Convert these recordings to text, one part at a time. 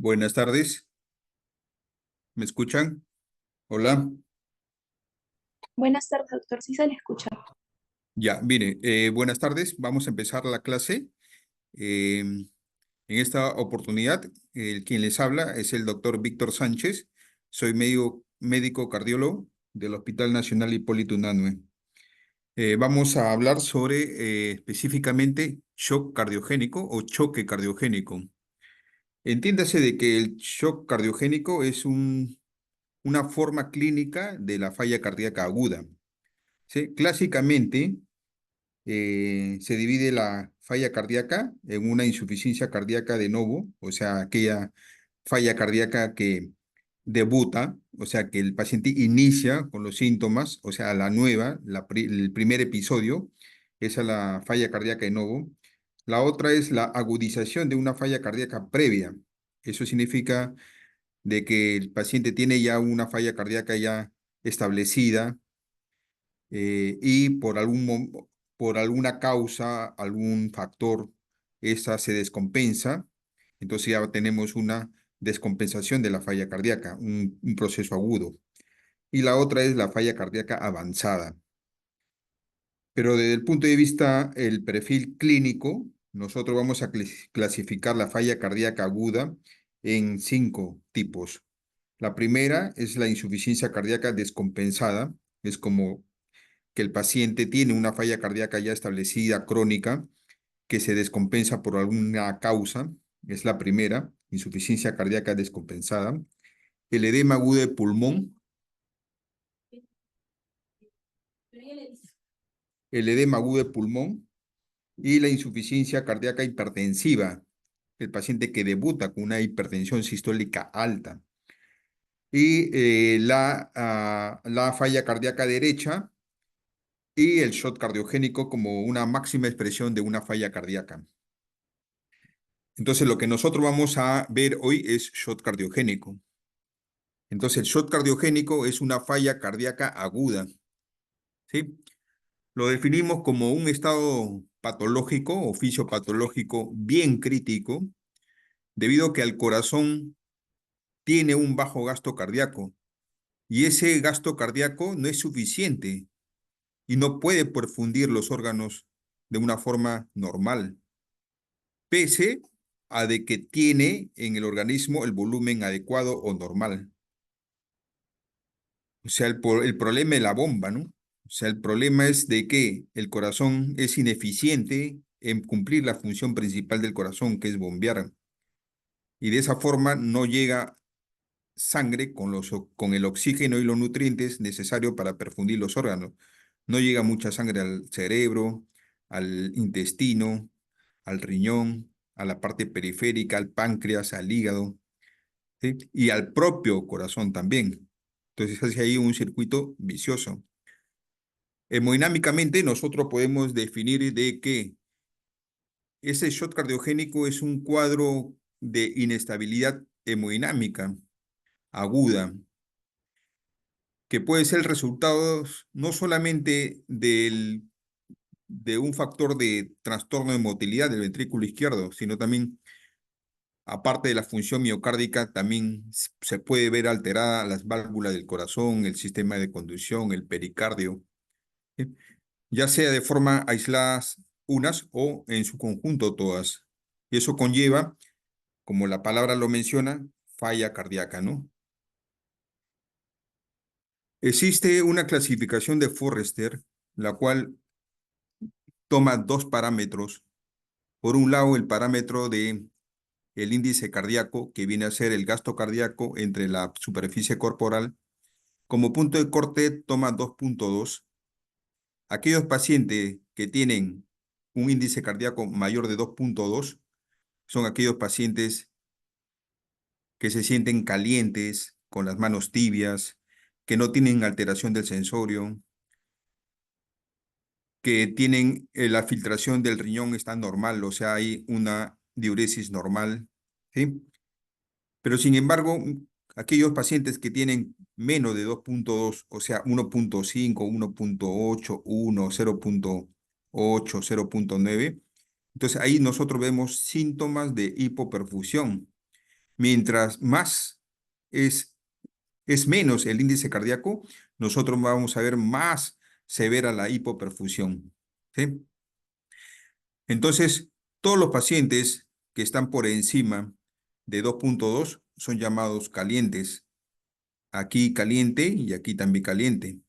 Buenas tardes, ¿me escuchan? Hola. Buenas tardes, doctor. Sí se le escucha. Ya, mire, buenas tardes, vamos a empezar la clase. En esta oportunidad, quien les habla es el doctor Víctor Sánchez. Soy médico cardiólogo del Hospital Nacional Hipólito Unanue. Vamos a hablar sobre específicamente shock cardiogénico o choque cardiogénico. Entiéndase de que el shock cardiogénico es una forma clínica de la falla cardíaca aguda. ¿Sí? Clásicamente se divide la falla cardíaca en una insuficiencia cardíaca de novo, o sea, aquella falla cardíaca que debuta, o sea, que el paciente inicia con los síntomas, o sea, la nueva, el primer episodio, esa es la falla cardíaca de novo. La otra es la agudización de una falla cardíaca previa. Eso significa de que el paciente tiene ya una falla cardíaca ya establecida y por alguna causa, algún factor, esa se descompensa. Entonces ya tenemos una descompensación de la falla cardíaca, un proceso agudo. Y la otra es la falla cardíaca avanzada. Pero desde el punto de vista el perfil clínico, nosotros vamos a clasificar la falla cardíaca aguda en 5 tipos. La primera es la insuficiencia cardíaca descompensada, es como que el paciente tiene una falla cardíaca ya establecida, crónica, que se descompensa por alguna causa, es la primera, insuficiencia cardíaca descompensada. El edema agudo de pulmón, el edema agudo de pulmón y la insuficiencia cardíaca hipertensiva, el paciente que debuta con una hipertensión sistólica alta. Y la falla cardíaca derecha y el shock cardiogénico como una máxima expresión de una falla cardíaca. Entonces, lo que nosotros vamos a ver hoy es shock cardiogénico. Entonces, el shock cardiogénico es una falla cardíaca aguda, ¿sí? Lo definimos como un estado patológico o fisiopatológico bien crítico, debido a que el corazón tiene un bajo gasto cardíaco y ese gasto cardíaco no es suficiente y no puede perfundir los órganos de una forma normal, pese a de que tiene en el organismo el volumen adecuado o normal. O sea, el problema es la bomba, ¿no? O sea, el problema es de que el corazón es ineficiente en cumplir la función principal del corazón, que es bombear. Y de esa forma no llega sangre con el oxígeno y los nutrientes necesarios para perfundir los órganos. No llega mucha sangre al cerebro, al intestino, al riñón, a la parte periférica, al páncreas, al hígado, ¿sí? Y al propio corazón también. Entonces hace ahí un circuito vicioso. Hemodinámicamente nosotros podemos definir de que ese shock cardiogénico es un cuadro de inestabilidad hemodinámica aguda, que puede ser el resultado no solamente de un factor de trastorno de motilidad del ventrículo izquierdo, sino también, aparte de la función miocárdica, también se puede ver alterada las válvulas del corazón, el sistema de conducción, el pericardio, ¿sí? Ya sea de forma aisladas unas o en su conjunto todas. Y eso conlleva, como la palabra lo menciona, falla cardíaca, ¿no? Existe una clasificación de Forrester, la cual toma 2 parámetros. Por un lado, el parámetro de el índice cardíaco, que viene a ser el gasto cardíaco entre la superficie corporal. Como punto de corte, toma 2.2. Aquellos pacientes que tienen un índice cardíaco mayor de 2.2 son aquellos pacientes que se sienten calientes, con las manos tibias, que no tienen alteración del sensorio, que tienen la filtración del riñón está normal, o sea, hay una diuresis normal, ¿sí? Pero sin embargo, aquellos pacientes que tienen menos de 2.2, o sea, 1.5, 1.8, 1, 0.8, 0.9, entonces ahí nosotros vemos síntomas de hipoperfusión. Mientras más es, es menos el índice cardíaco, nosotros vamos a ver más severa la hipoperfusión. ¿Sí? Entonces, todos los pacientes que están por encima de 2.2 son llamados calientes. Aquí caliente y aquí también caliente.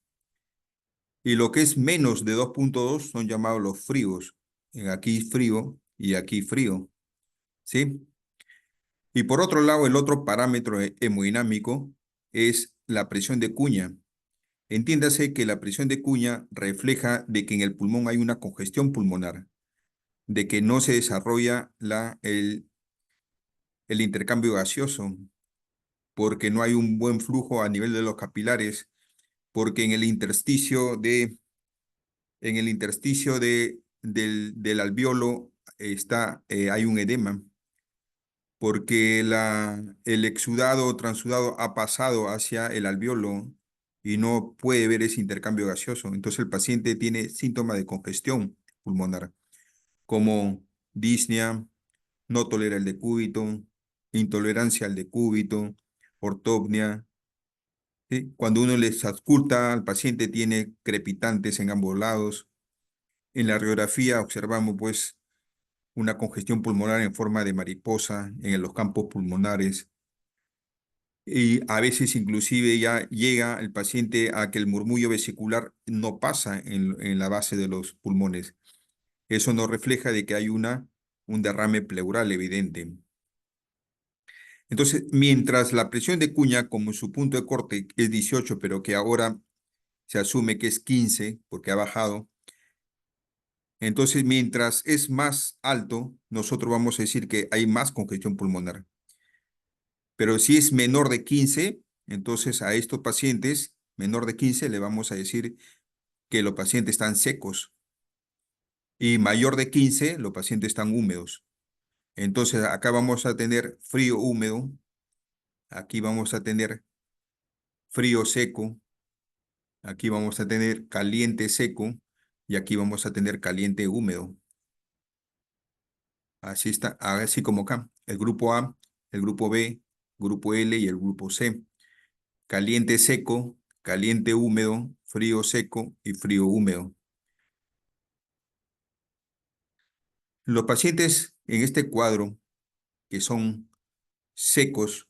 Y lo que es menos de 2.2 son llamados los fríos. Aquí frío y aquí frío. ¿Sí? Y por otro lado, el otro parámetro hemodinámico es la presión de cuña. Entiéndase que la presión de cuña refleja de que en el pulmón hay una congestión pulmonar, de que no se desarrolla el intercambio gaseoso, porque no hay un buen flujo a nivel de los capilares, porque en el intersticio del alveolo hay un edema, porque el exudado o transudado ha pasado hacia el alveolo y no puede ver ese intercambio gaseoso. Entonces el paciente tiene síntomas de congestión pulmonar, como disnea, no tolera el decúbito, intolerancia al decúbito, ortopnia. ¿Sí? Cuando uno les ausculta al paciente tiene crepitantes en ambos lados. En la radiografía observamos pues una congestión pulmonar en forma de mariposa en los campos pulmonares. Y a veces inclusive ya llega el paciente a que el murmullo vesicular no pasa en la base de los pulmones. Eso nos refleja de que hay un derrame pleural evidente. Entonces, mientras la presión de cuña, como su punto de corte es 18, pero que ahora se asume que es 15 porque ha bajado, entonces mientras es más alto, nosotros vamos a decir que hay más congestión pulmonar. Pero si es menor de 15, entonces a estos pacientes, menor de 15, le vamos a decir que los pacientes están secos. Y mayor de 15, los pacientes están húmedos. Entonces acá vamos a tener frío húmedo, aquí vamos a tener frío seco, aquí vamos a tener caliente seco y aquí vamos a tener caliente húmedo. Así está, así como acá. El grupo A, el grupo B, grupo L y el grupo C. Caliente seco, caliente húmedo, frío seco y frío húmedo. Los pacientes en este cuadro que son secos,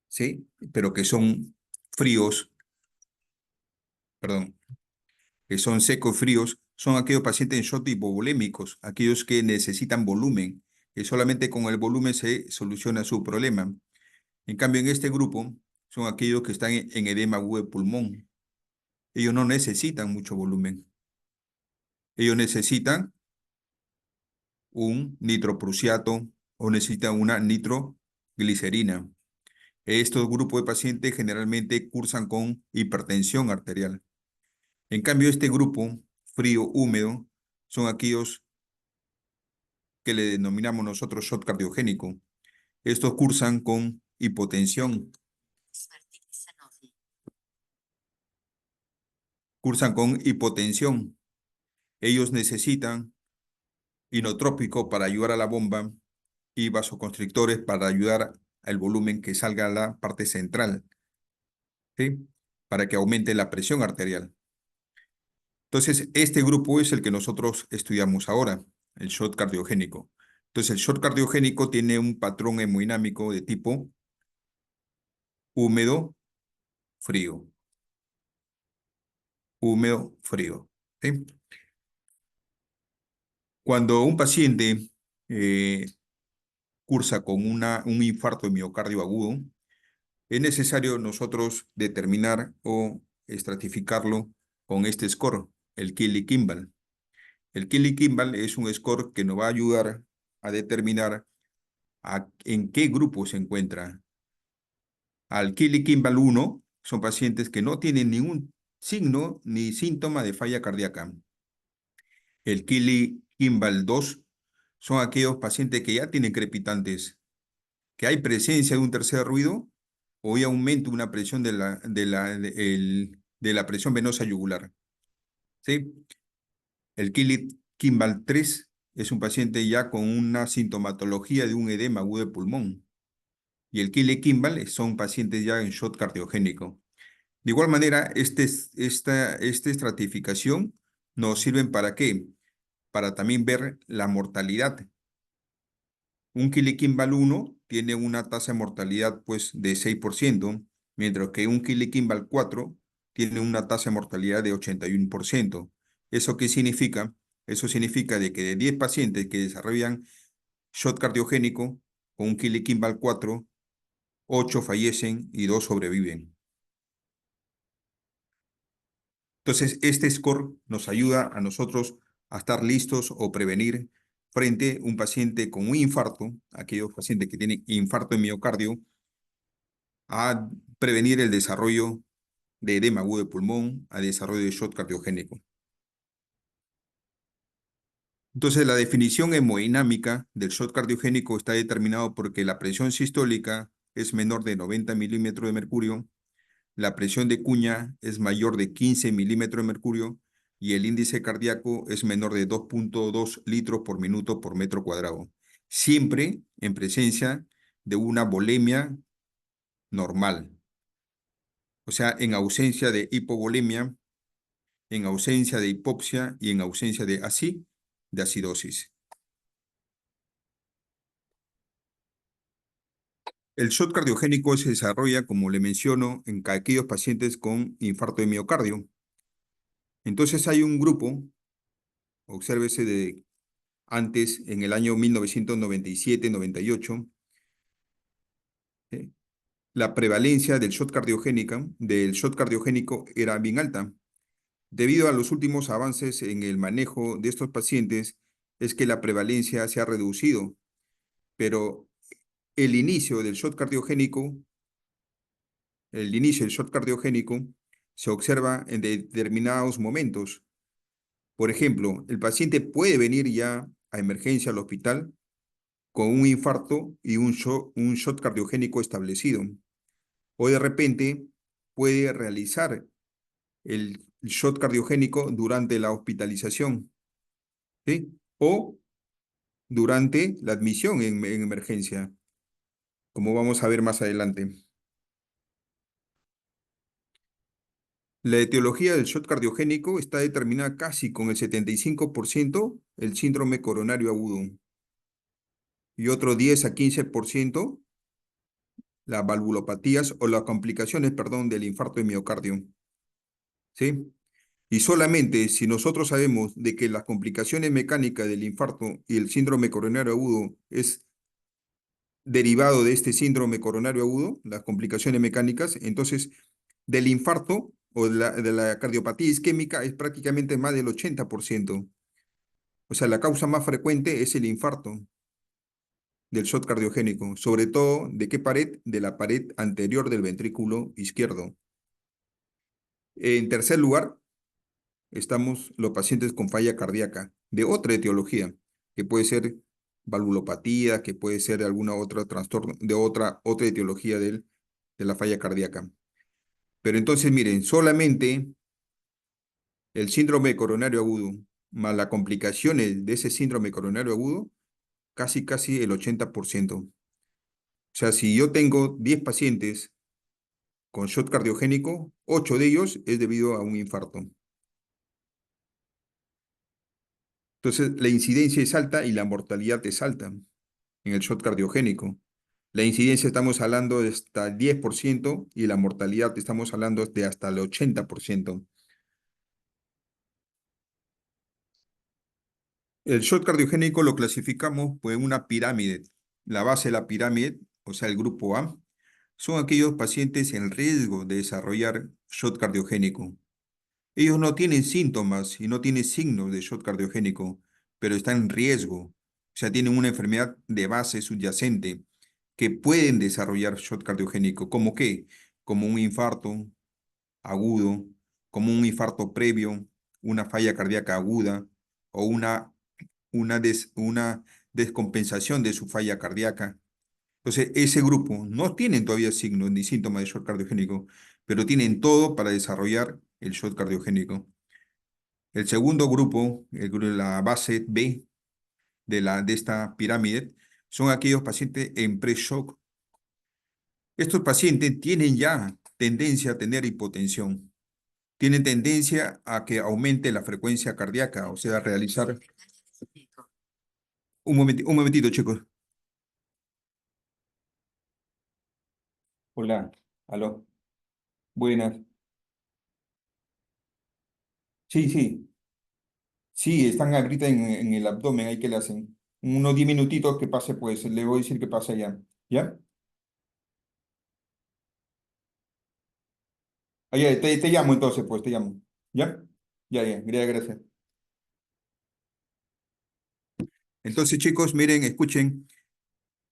¿sí? Pero que son fríos, perdón, que son secos fríos, son aquellos pacientes en shock hipovolémicos, aquellos que necesitan volumen, que solamente con el volumen se soluciona su problema. En cambio, en este grupo son aquellos que están en edema agudo de pulmón. Ellos no necesitan mucho volumen. Ellos necesitan un nitroprusiato o necesitan una nitroglicerina. Estos grupos de pacientes generalmente cursan con hipertensión arterial. En cambio, este grupo frío húmedo son aquellos que le denominamos nosotros shock cardiogénico. Estos cursan con hipotensión, cursan con hipotensión. Ellos necesitan inotrópico para ayudar a la bomba y vasoconstrictores para ayudar al volumen que salga a la parte central, ¿sí? Para que aumente la presión arterial. Entonces, este grupo es el que nosotros estudiamos ahora, el shock cardiogénico. Entonces, el shock cardiogénico tiene un patrón hemodinámico de tipo húmedo, frío, húmedo, frío. ¿Sí? Cuando un paciente eh, cursa con un infarto de miocardio agudo, es necesario nosotros determinar o estratificarlo con este score, el Keeling-Kimball. El Keeling-Kimball es un score que nos va a ayudar a determinar en qué grupo se encuentra. Al Keeling-Kimball 1 son pacientes que no tienen ningún signo ni síntoma de falla cardíaca. El Keeling-Kimball 2 son aquellos pacientes que ya tienen crepitantes, que hay presencia de un tercer ruido o hay aumento de una presión de la presión venosa yugular. ¿Sí? El Keeling-Kimball 3 es un paciente ya con una sintomatología de un edema agudo de pulmón. y el Kile-Kimball son pacientes ya en shock cardiogénico. De igual manera, esta estratificación nos sirven ¿para qué? Para también ver la mortalidad. Un Kile-Kimball 1 tiene una tasa de mortalidad pues de 6%, mientras que un Kile-Kimball 4 tiene una tasa de mortalidad de 81%. ¿Eso qué significa? Eso significa de que de 10 pacientes que desarrollan shock cardiogénico con un Kile-Kimball 4, 8 fallecen y 2 sobreviven. Entonces, este score nos ayuda a nosotros a estar listos o prevenir frente a un paciente con un infarto, aquellos pacientes que tienen infarto de miocardio, a prevenir el desarrollo de edema agudo de pulmón, a desarrollo de shock cardiogénico. Entonces, la definición hemodinámica del shock cardiogénico está determinado porque la presión sistólica es menor de 90 milímetros de mercurio, la presión de cuña es mayor de 15 milímetros de mercurio y el índice cardíaco es menor de 2,2 litros por minuto por metro cuadrado, siempre en presencia de una volemia normal, o sea, en ausencia de hipovolemia, en ausencia de hipoxia y en ausencia de acidosis. El shock cardiogénico se desarrolla, como le menciono, en aquellos pacientes con infarto de miocardio. Entonces hay un grupo, obsérvese de antes, en el año 1997-98, eh, la prevalencia del shock cardiogénico era bien alta. Debido a los últimos avances en el manejo de estos pacientes, es que la prevalencia se ha reducido, pero el inicio del shock cardiogénico, el inicio del shock cardiogénico se observa en determinados momentos. Por ejemplo, el paciente puede venir ya a emergencia al hospital con un infarto y un shock cardiogénico establecido. O de repente puede realizar el shock cardiogénico durante la hospitalización, ¿sí? O durante la admisión en emergencia, como vamos a ver más adelante. La etiología del shock cardiogénico está determinada casi con el 75% el síndrome coronario agudo y otro 10 a 15% las valvulopatías o las complicaciones, perdón, del infarto de miocardio, ¿sí? Y solamente si nosotros sabemos de que las complicaciones mecánicas del infarto y el síndrome coronario agudo es derivado de este síndrome coronario agudo, las complicaciones mecánicas, entonces del infarto o de la cardiopatía isquémica es prácticamente más del 80%. O sea, la causa más frecuente es el infarto del shock cardiogénico, sobre todo ¿de qué pared? De la pared anterior del ventrículo izquierdo. En tercer lugar, estamos los pacientes con falla cardíaca de otra etiología, que puede ser valvulopatía, que puede ser alguna otra trastorno, de otra etiología de la falla cardíaca. Pero entonces, miren, solamente el síndrome coronario agudo, más las complicaciones de ese síndrome coronario agudo, casi el 80%. O sea, si yo tengo 10 pacientes con shock cardiogénico, 8 de ellos es debido a un infarto. Entonces, la incidencia es alta y la mortalidad es alta en el shock cardiogénico. La incidencia estamos hablando de hasta el 10% y la mortalidad estamos hablando de hasta el 80%. El shock cardiogénico lo clasificamos pues, en una pirámide. La base de la pirámide, o sea, el grupo A, son aquellos pacientes en riesgo de desarrollar shock cardiogénico. Ellos no tienen síntomas y no tienen signos de shock cardiogénico, pero están en riesgo. O sea, tienen una enfermedad de base subyacente que pueden desarrollar shock cardiogénico. ¿Cómo qué? Como un infarto agudo, como un infarto previo, una falla cardíaca aguda o una descompensación de su falla cardíaca. Entonces, ese grupo no tienen todavía signos ni síntomas de shock cardiogénico, pero tienen todo para desarrollar el shock cardiogénico. El segundo grupo, la base B de esta pirámide, son aquellos pacientes en pre-shock. Estos pacientes tienen ya tendencia a tener hipotensión, tienen tendencia a que aumente la frecuencia cardíaca, o sea, realizar... un momentito, chicos. Hola, aló, buenas. Sí, sí, sí, están ahorita en el abdomen, ahí que le hacen. Unos 10 minutitos que pase, pues, le voy a decir que pase ya. ¿Ya? Ah, ya, te llamo entonces, pues, te llamo. ¿Ya? Ya, ya, gracias. Entonces, chicos, miren, escuchen,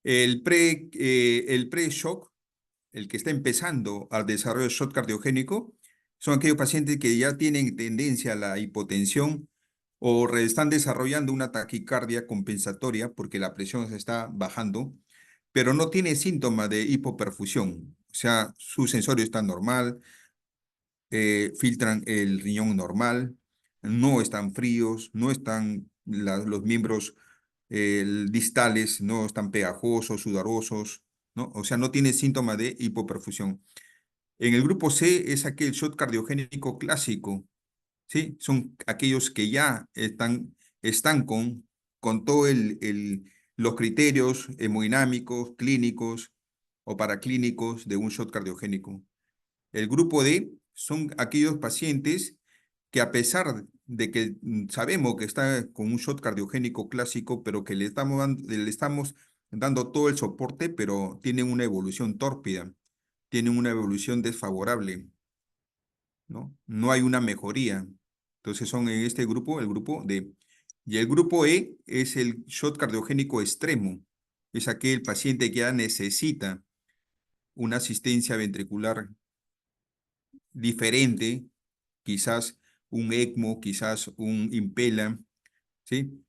el pre-shock, el que está empezando al desarrollo de shock cardiogénico, son aquellos pacientes que ya tienen tendencia a la hipotensión o están desarrollando una taquicardia compensatoria porque la presión se está bajando, pero no tiene síntomas de hipoperfusión. O sea, su sensorio está normal, filtran el riñón normal, no están fríos, no están los miembros distales, no están pegajosos, sudorosos, ¿no? O sea, no tiene síntomas de hipoperfusión. En el grupo C es aquel shock cardiogénico clásico, ¿sí? Son aquellos que ya están con todo los criterios hemodinámicos, clínicos o paraclínicos de un shock cardiogénico. El grupo D son aquellos pacientes que a pesar de que sabemos que está con un shock cardiogénico clásico, pero que le estamos dando todo el soporte, pero tienen una evolución tórpida, tienen una evolución desfavorable, ¿no? No hay una mejoría. Entonces son en este grupo, el grupo D. Y el grupo E es el shock cardiogénico extremo. Es aquel paciente que ya necesita una asistencia ventricular diferente, quizás un ECMO, quizás un Impela, ¿sí?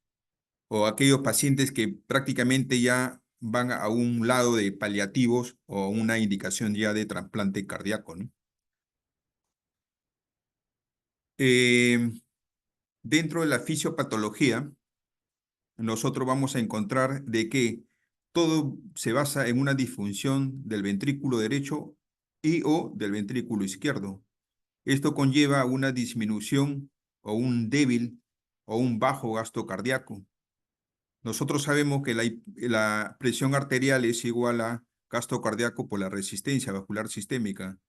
O aquellos pacientes que prácticamente ya van a un lado de paliativos o una indicación ya de trasplante cardíaco, ¿no? Eh, Dentro de la fisiopatología, nosotros vamos a encontrar de que todo se basa en una disfunción del ventrículo derecho y o del ventrículo izquierdo. Esto conlleva una disminución o un débil o un bajo gasto cardíaco. Nosotros sabemos que la presión arterial es igual a gasto cardíaco por la resistencia vascular sistémica,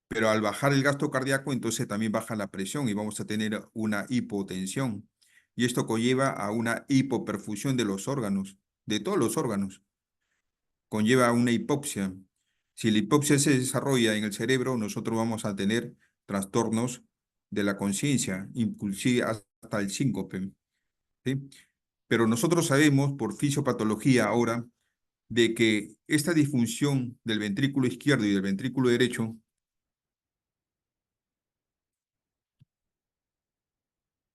pero al bajar el gasto cardíaco, entonces también baja la presión y vamos a tener una hipotensión. Y esto conlleva a una hipoperfusión de los órganos, de todos los órganos. Conlleva a una hipopsia. Si la hipopsia se desarrolla en el cerebro, nosotros vamos a tener trastornos de la conciencia, inclusive hasta el síncope, ¿sí? Pero nosotros sabemos por fisiopatología ahora de que esta disfunción del ventrículo izquierdo y del ventrículo derecho,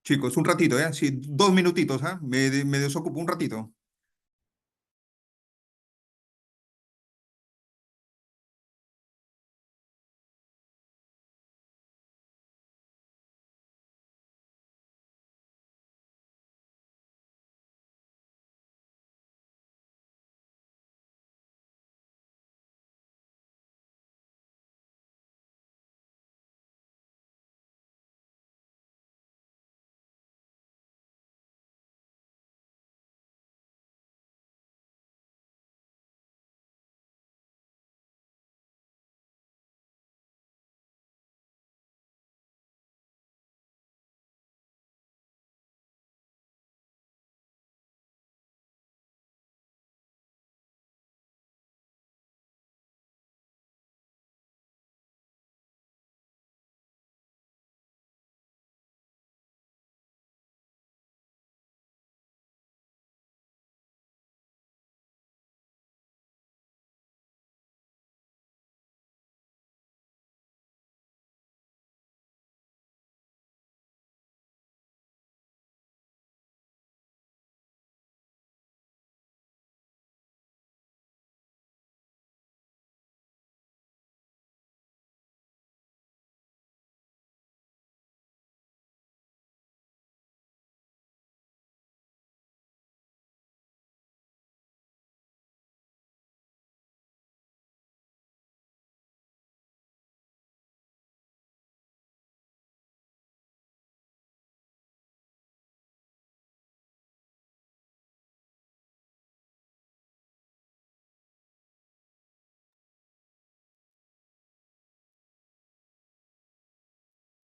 chicos, un ratito, ¿eh? Sí, 2 minutitos, ¿ah? Me desocupo un ratito.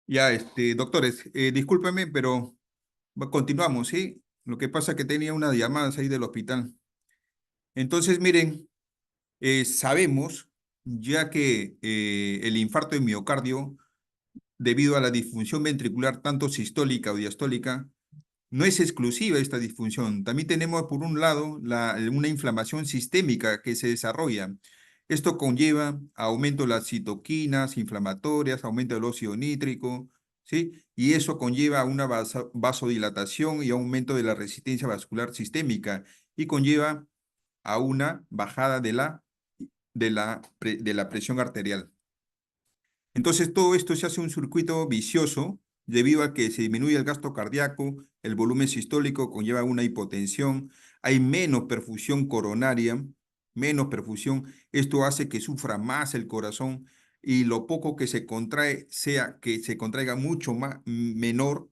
Ya, doctores, discúlpenme, pero continuamos, ¿sí? Lo que pasa es que tenía unas llamadas ahí del hospital. Entonces, miren, sabemos, ya que el infarto de miocardio, debido a la disfunción ventricular tanto sistólica o diastólica, no es exclusiva esta disfunción. También tenemos, por un lado, una inflamación sistémica que se desarrolla. Esto conlleva aumento de las citoquinas inflamatorias, aumento del óxido nítrico, ¿sí? Y eso conlleva una vasodilatación y aumento de la resistencia vascular sistémica y conlleva a una bajada de la presión arterial. Entonces, todo esto se hace un circuito vicioso debido a que se disminuye el gasto cardíaco, el volumen sistólico conlleva una hipotensión, hay menos perfusión coronaria, menos perfusión. Esto hace que sufra más el corazón y lo poco que se contrae sea que se contraiga mucho más menor,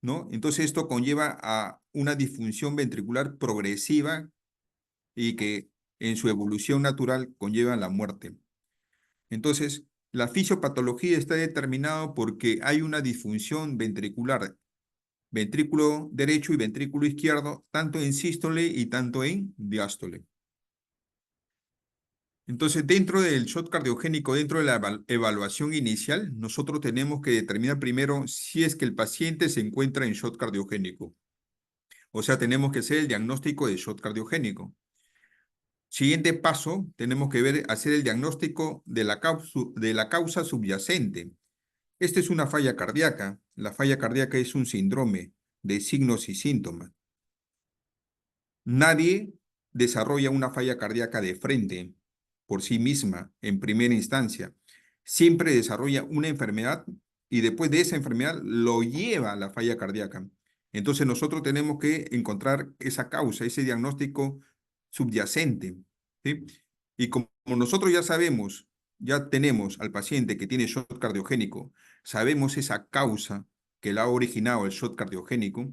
¿no? Entonces, esto conlleva a una disfunción ventricular progresiva y que en su evolución natural conlleva la muerte. Entonces, la fisiopatología está determinada porque hay una disfunción ventricular, ventrículo derecho y ventrículo izquierdo, tanto en sístole y tanto en diástole. Entonces, dentro del shock cardiogénico, dentro de la evaluación inicial, nosotros tenemos que determinar primero si es que el paciente se encuentra en shock cardiogénico. O sea, tenemos que hacer el diagnóstico de shock cardiogénico. Siguiente paso, tenemos que hacer el diagnóstico de la causa subyacente. Esta es una falla cardíaca. La falla cardíaca es un síndrome de signos y síntomas. Nadie desarrolla una falla cardíaca de frente por sí misma en primera instancia. Siempre desarrolla una enfermedad y después de esa enfermedad lo lleva a la falla cardíaca. Entonces nosotros tenemos que encontrar esa causa, ese diagnóstico subyacente, ¿sí? Y como nosotros ya sabemos, ya tenemos al paciente que tiene shock cardiogénico, sabemos esa causa que la ha originado el shock cardiogénico,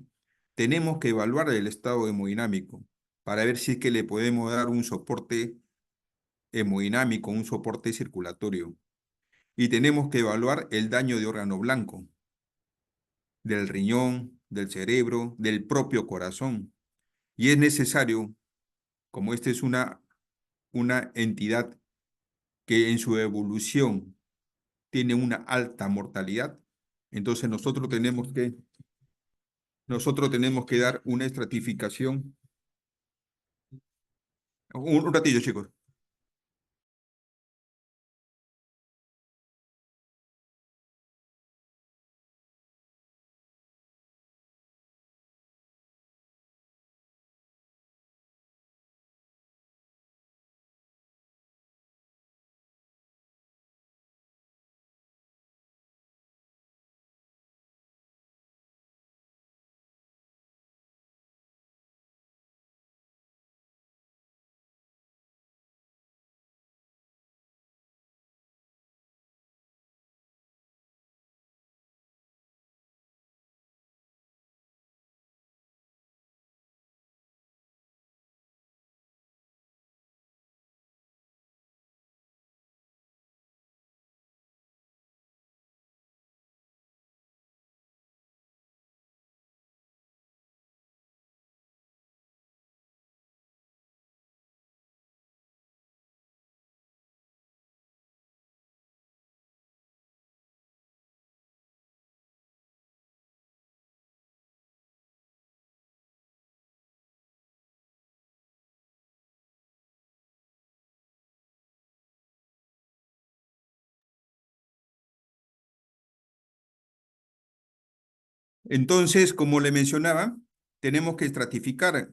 tenemos que evaluar el estado hemodinámico para ver si es que le podemos dar un soporte hemodinámico, un soporte circulatorio. Y tenemos que evaluar el daño de órgano blanco, del riñón, del cerebro, del propio corazón. Y es necesario, como esta es una entidad que en su evolución tiene una alta mortalidad, entonces nosotros tenemos que dar una estratificación. Un ratillo, chicos. Entonces, como le mencionaba, tenemos que estratificar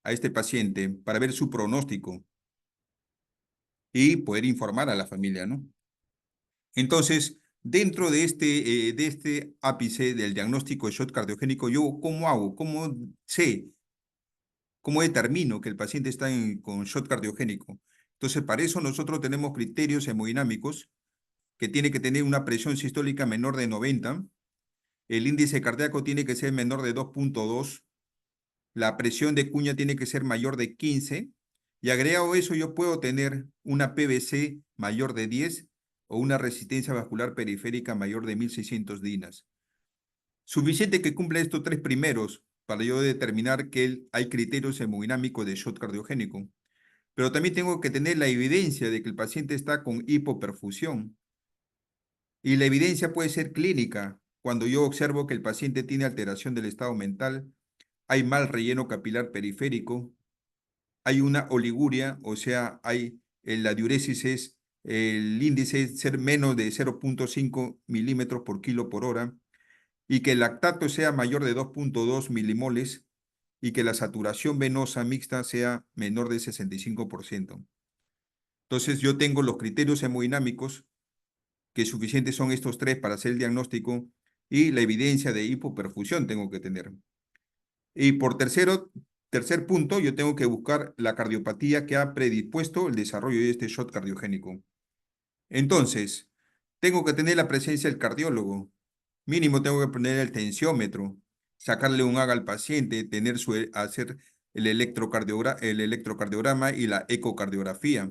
a este paciente para ver su pronóstico y poder informar a la familia, ¿no? Entonces, dentro de este ápice del diagnóstico de shock cardiogénico, ¿yo cómo hago? ¿Cómo sé? ¿Cómo determino que el paciente está con shock cardiogénico? Entonces, para eso nosotros tenemos criterios hemodinámicos que tiene que tener una presión sistólica menor de 90, el índice cardíaco tiene que ser menor de 2,2, la presión de cuña tiene que ser mayor de 15, y agregado eso yo puedo tener una PVC mayor de 10 o una resistencia vascular periférica mayor de 1600 dinas. Suficiente que cumpla estos tres primeros para yo determinar que hay criterios hemodinámicos de shock cardiogénico. Pero también tengo que tener la evidencia de que el paciente está con hipoperfusión. Y la evidencia puede ser clínica, cuando yo observo que el paciente tiene alteración del estado mental, hay mal relleno capilar periférico, hay una oliguria, o sea, la diuresis es, el índice es ser menos de 0,5 milímetros por kilo por hora, y que el lactato sea mayor de 2,2 milimoles, y que la saturación venosa mixta sea menor de 65%. Entonces, yo tengo los criterios hemodinámicos, que suficientes son estos tres para hacer el diagnóstico, y la evidencia de hipoperfusión tengo que tener. Y por tercer punto, yo tengo que buscar la cardiopatía que ha predispuesto el desarrollo de este shock cardiogénico. Entonces, tengo que tener la presencia del cardiólogo. Mínimo tengo que poner el tensiómetro, sacarle un AGA al paciente, hacer el electrocardiograma y la ecocardiografía,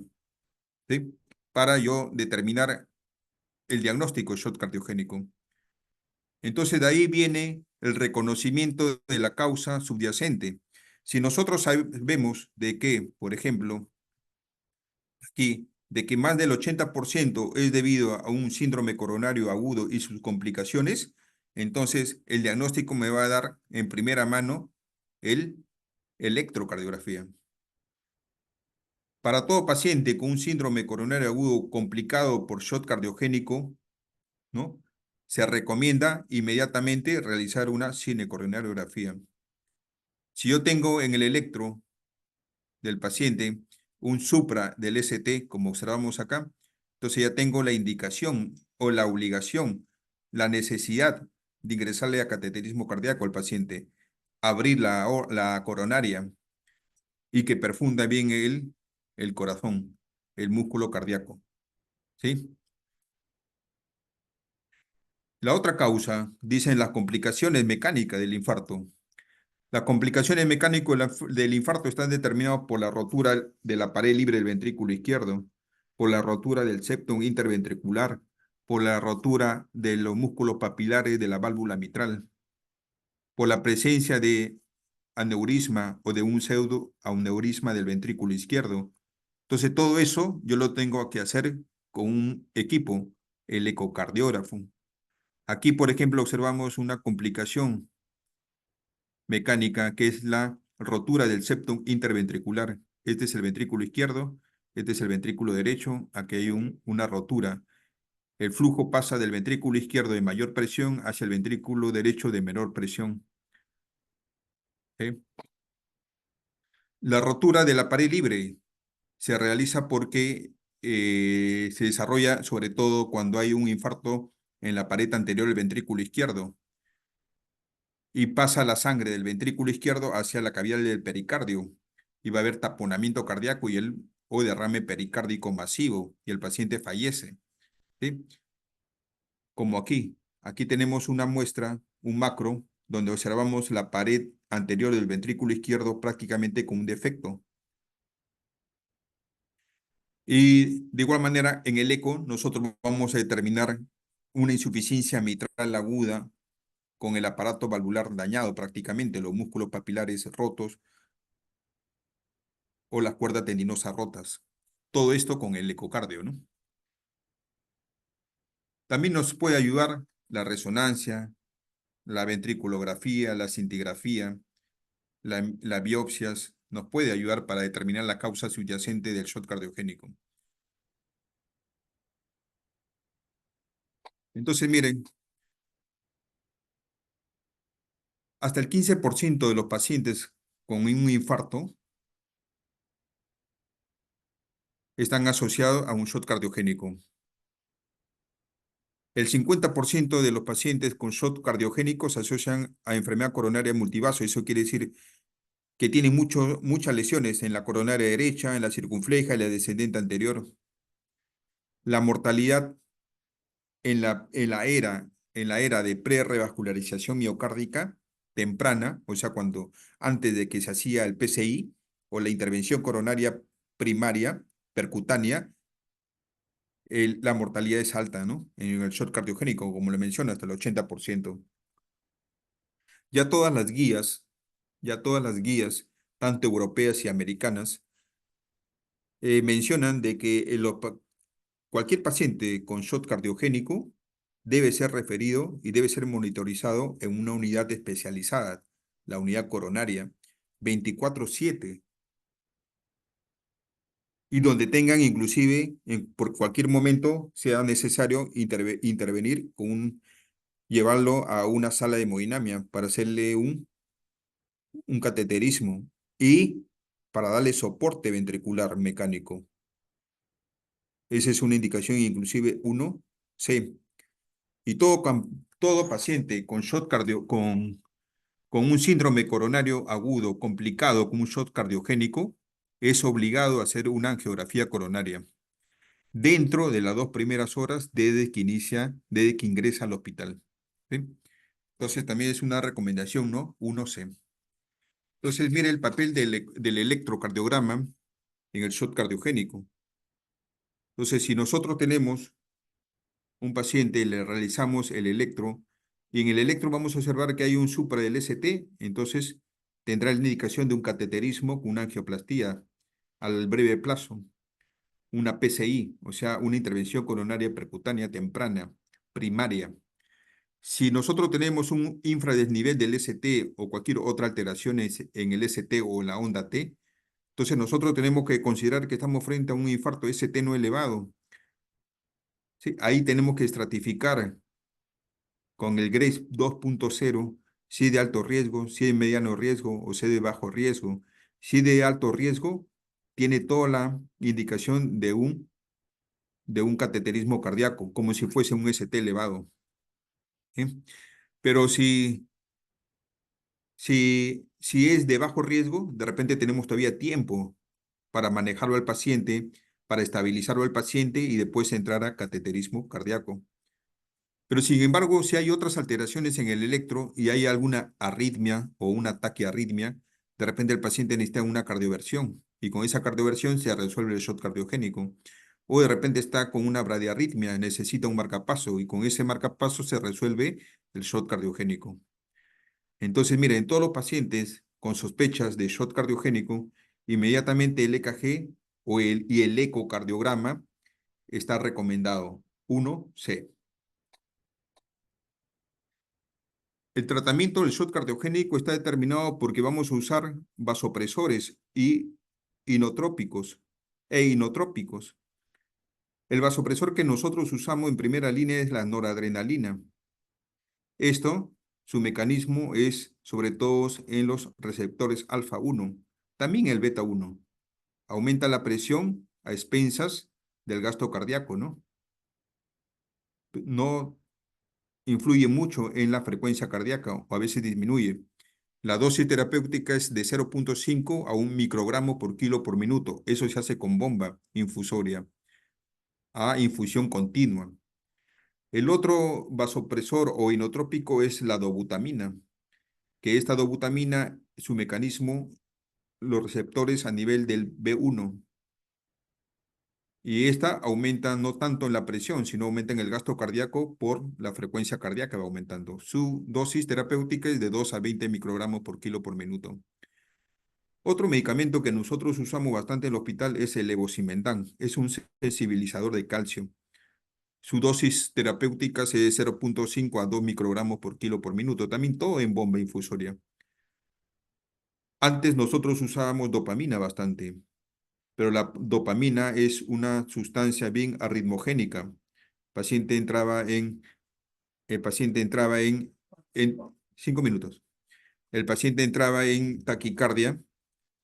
¿sí? Para yo determinar el diagnóstico de shock cardiogénico. Entonces, de ahí viene el reconocimiento de la causa subyacente. Si nosotros vemos de que, por ejemplo, aquí, de que más del 80% es debido a un síndrome coronario agudo y sus complicaciones, entonces el diagnóstico me va a dar en primera mano el electrocardiografía. Para todo paciente con un síndrome coronario agudo complicado por shock cardiogénico, ¿no? Se recomienda inmediatamente realizar una cinecoronariografía. Si yo tengo en el electro del paciente un supra del ST, como observamos acá, entonces ya tengo la indicación o la obligación, la necesidad de ingresarle a cateterismo cardíaco al paciente, abrir la coronaria y que perfunda bien el corazón, el músculo cardíaco, ¿sí? La otra causa, dicen las complicaciones mecánicas del infarto. Las complicaciones mecánicas del infarto están determinadas por la rotura de la pared libre del ventrículo izquierdo, por la rotura del septum interventricular, por la rotura de los músculos papilares de la válvula mitral, por la presencia de aneurisma o de un pseudoaneurisma del ventrículo izquierdo. Entonces, todo eso yo lo tengo que hacer con un equipo, el ecocardiógrafo. Aquí, por ejemplo, observamos una complicación mecánica, que es la rotura del septum interventricular. Este es el ventrículo izquierdo, este es el ventrículo derecho, aquí hay una rotura. El flujo pasa del ventrículo izquierdo de mayor presión hacia el ventrículo derecho de menor presión. ¿Sí? La rotura de la pared libre se realiza porque se desarrolla sobre todo cuando hay un infarto en la pared anterior del ventrículo izquierdo y pasa la sangre del ventrículo izquierdo hacia la cavidad del pericardio y va a haber taponamiento cardíaco o derrame pericárdico masivo y el paciente fallece, ¿sí? Como aquí. Aquí tenemos una muestra, un macro, donde observamos la pared anterior del ventrículo izquierdo prácticamente con un defecto. Y de igual manera, en el eco, nosotros vamos a determinar una insuficiencia mitral aguda con el aparato valvular dañado prácticamente, los músculos papilares rotos o las cuerdas tendinosas rotas. Todo esto con el ecocardio, ¿no? También nos puede ayudar la resonancia, la ventriculografía, la cintigrafía, las biopsias, nos puede ayudar para determinar la causa subyacente del shock cardiogénico. Entonces, miren, hasta el 15% de los pacientes con un infarto están asociados a un shock cardiogénico. El 50% de los pacientes con shock cardiogénico se asocian a enfermedad coronaria multivaso. Eso quiere decir que tienen muchas lesiones en la coronaria derecha, en la circunfleja y la descendente anterior. La mortalidad en la era de prerrevascularización miocárdica temprana, o sea, antes de que se hacía el PCI o la intervención coronaria primaria percutánea, la mortalidad es alta, ¿no? En el shock cardiogénico, como le menciono, hasta el 80%. Ya todas las guías, ya todas las guías, tanto europeas y americanas, mencionan de que cualquier paciente con shock cardiogénico debe ser referido y debe ser monitorizado en una unidad especializada, la unidad coronaria, 24/7, y donde tengan inclusive, por cualquier momento, sea necesario intervenir llevarlo a una sala de hemodinamia para hacerle un cateterismo y para darle soporte ventricular mecánico. Esa es una indicación inclusive 1C. Y todo paciente con con un síndrome coronario agudo complicado con un shock cardiogénico es obligado a hacer una angiografía coronaria dentro de las 2 primeras horas desde que ingresa al hospital. ¿Sí? Entonces también es una recomendación, ¿no? 1C. Entonces, mire el papel del electrocardiograma en el shock cardiogénico. Entonces, si nosotros tenemos un paciente, le realizamos el electro, y en el electro vamos a observar que hay un supra del ST, entonces tendrá la indicación de un cateterismo con una angioplastía al breve plazo, una PCI, o sea, una intervención coronaria percutánea temprana, primaria. Si nosotros tenemos un infradesnivel del ST o cualquier otra alteración en el ST o en la onda T, entonces nosotros tenemos que considerar que estamos frente a un infarto ST no elevado. ¿Sí? Ahí tenemos que estratificar con el Grace 2.0 si es de alto riesgo, si es de mediano riesgo o si es de bajo riesgo. Si es de alto riesgo, tiene toda la indicación de un cateterismo cardíaco, como si fuese un ST elevado. ¿Sí? Pero si es de bajo riesgo, de repente tenemos todavía tiempo para manejarlo al paciente, para estabilizarlo al paciente y después entrar a cateterismo cardíaco. Pero sin embargo, si hay otras alteraciones en el electro y hay alguna arritmia o una taquiarritmia, de repente el paciente necesita una cardioversión y con esa cardioversión se resuelve el shock cardiogénico. O de repente está con una bradiarritmia, necesita un marcapaso y con ese marcapaso se resuelve el shock cardiogénico. Entonces, miren, en todos los pacientes con sospechas de shock cardiogénico, inmediatamente el EKG y el ecocardiograma está recomendado. 1C. El tratamiento del shock cardiogénico está determinado porque vamos a usar vasopresores y inotrópicos inotrópicos. El vasopresor que nosotros usamos en primera línea es la noradrenalina. Esto, su mecanismo es sobre todo en los receptores alfa 1, también el beta 1. Aumenta la presión a expensas del gasto cardíaco, ¿no? No influye mucho en la frecuencia cardíaca o a veces disminuye. La dosis terapéutica es de 0.5 a 1 microgramo por kilo por minuto. Eso se hace con bomba infusoria a infusión continua. El otro vasopresor o inotrópico es la dobutamina, que esta dobutamina, su mecanismo, los receptores a nivel del B1. Y esta aumenta no tanto en la presión, sino aumenta en el gasto cardíaco por la frecuencia cardíaca va aumentando. Su dosis terapéutica es de 2 a 20 microgramos por kilo por minuto. Otro medicamento que nosotros usamos bastante en el hospital es el levosimendan. Es un sensibilizador de calcio. Su dosis terapéutica es de 0.5 a 2 microgramos por kilo por minuto. También todo en bomba infusoria. Antes nosotros usábamos dopamina bastante, pero la dopamina es una sustancia bien arritmogénica. Paciente entraba en, el paciente entraba en 5 minutos. El paciente entraba en taquicardia,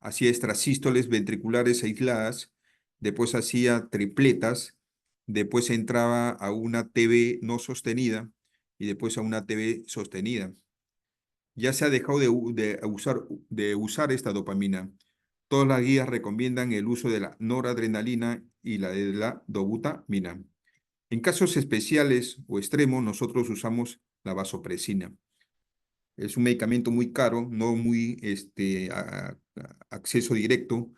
hacía extrasístoles ventriculares aisladas, después hacía tripletas, después entraba a una TB no sostenida y después a una TB sostenida. Ya se ha dejado de usar esta dopamina. Todas las guías recomiendan el uso de la noradrenalina y la de la dobutamina. En casos especiales o extremos, nosotros usamos la vasopresina. Es un medicamento muy caro, no muy acceso directo,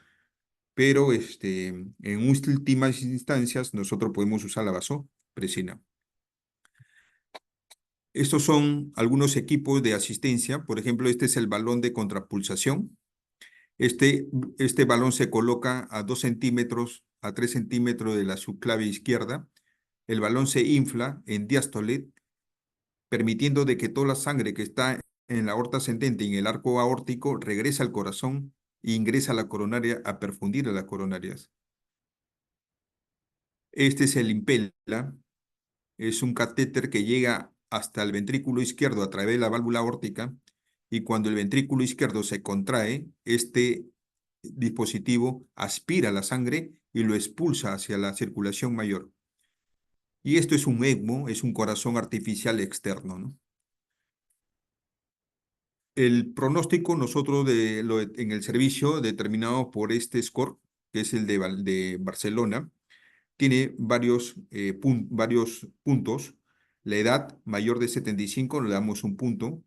pero en últimas instancias nosotros podemos usar la vasopresina. Estos son algunos equipos de asistencia. Por ejemplo, este es el balón de contrapulsación. Este, este balón se coloca a 2 centímetros, a 3 centímetros de la subclavia izquierda. El balón se infla en diástole, permitiendo de que toda la sangre que está en la aorta ascendente y en el arco aórtico regresa al corazón e ingresa a la coronaria a perfundir a las coronarias. Este es el Impella, es un catéter que llega hasta el ventrículo izquierdo a través de la válvula aórtica y cuando el ventrículo izquierdo se contrae, este dispositivo aspira la sangre y lo expulsa hacia la circulación mayor. Y esto es un ECMO, es un corazón artificial externo, ¿no? El pronóstico nosotros en el servicio determinado por este score, que es el de Barcelona, tiene varios puntos. La edad mayor de 75 le damos un punto.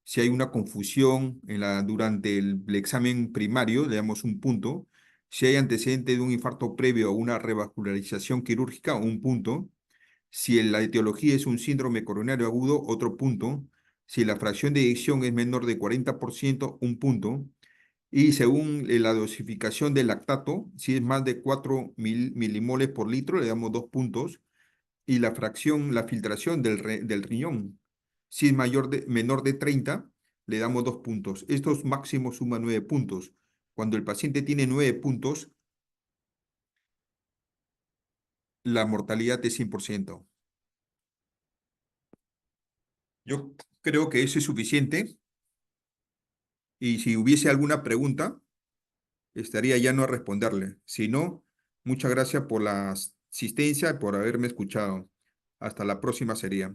Si hay una confusión durante el examen primario, le damos un punto. Si hay antecedente de un infarto previo o una revascularización quirúrgica, un punto. Si la etiología es un síndrome coronario agudo, otro punto. Si la fracción de eyección es menor de 40%, un punto. Y según la dosificación del lactato, si es más de 4 milimoles por litro, le damos 2 puntos. Y la fracción, la filtración del riñón, si es menor de 30, le damos 2 puntos. Estos máximos suman 9 puntos. Cuando el paciente tiene 9 puntos, la mortalidad es 100%. Yo creo que eso es suficiente. Y si hubiese alguna pregunta, estaría ya no a responderle. Si no, muchas gracias por la asistencia y por haberme escuchado. Hasta la próxima sería.